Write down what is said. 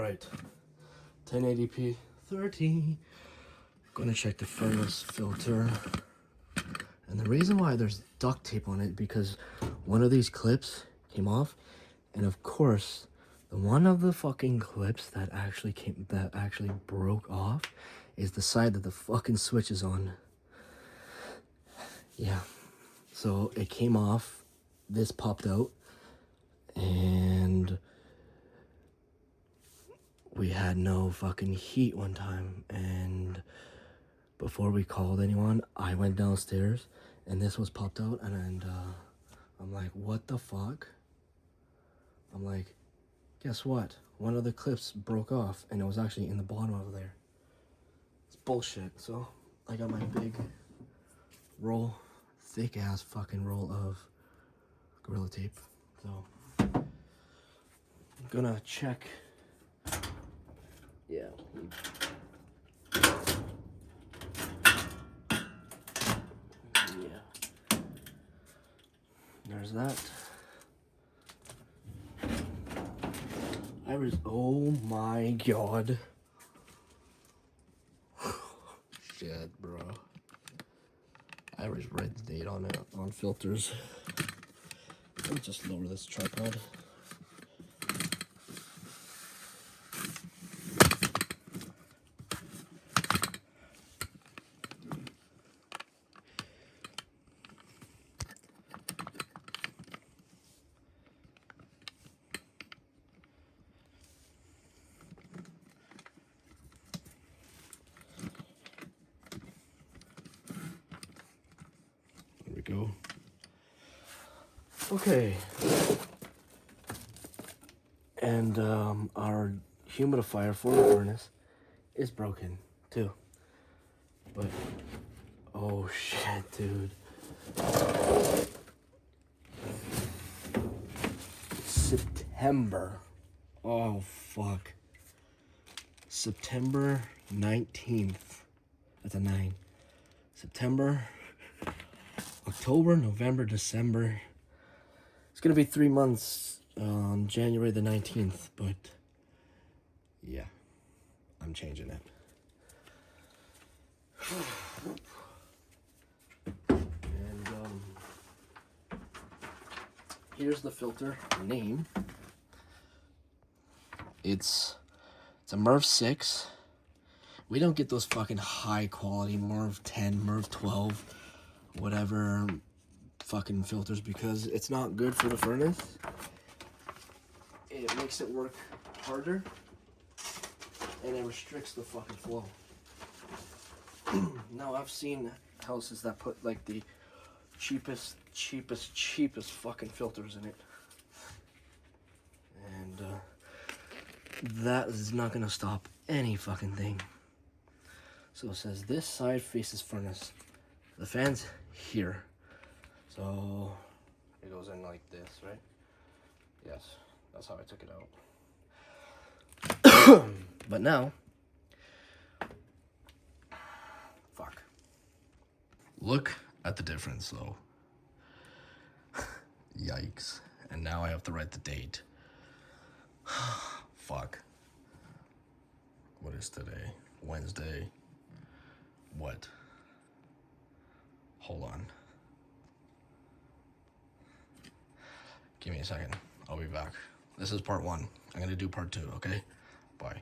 Alright, 1080p 30. Gonna check the furnace filter. And the reason why there's duct tape on it, because one of these clips came off, and of course, the one of the fucking clips that actually broke off is the side that the fucking switch is on. Yeah, so it came off, this popped out, and we had no fucking heat one time, and before we called anyone, I went downstairs and this was popped out, and I'm like, what the fuck? I'm like, guess what? One of the clips broke off and it was actually in the bottom of there. It's bullshit. So I got my big roll, thick ass fucking roll of Gorilla Tape. So I'm gonna check. Yeah. There's that. Oh my god. Shit, bro. I always read the date on it, on filters. Let me just lower this tripod. Go. Okay. And our humidifier for the furnace is broken too. But oh shit, dude. September. Oh fuck. September 19th. That's a 9. September, October, November, December. It's gonna be 3 months on January the 19th, but yeah, I'm changing it. And here's the filter name. It's a MERV 6. We don't get those fucking high quality MERV 10, MERV 12, whatever fucking filters, because it's not good for the furnace. It makes it work harder and it restricts the fucking flow. Now I've seen houses that put like the cheapest fucking filters in it, and that is not gonna stop any fucking thing. So it says this side faces furnace. The fan's here. So it goes in like this, right? Yes, that's how I took it out. But now, fuck. Look at the difference though. Yikes. And now I have to write the date. Fuck. What is today? Wednesday. What? Hold on. Give me a second. I'll be back. This is part 1. I'm gonna do part 2, okay? Bye.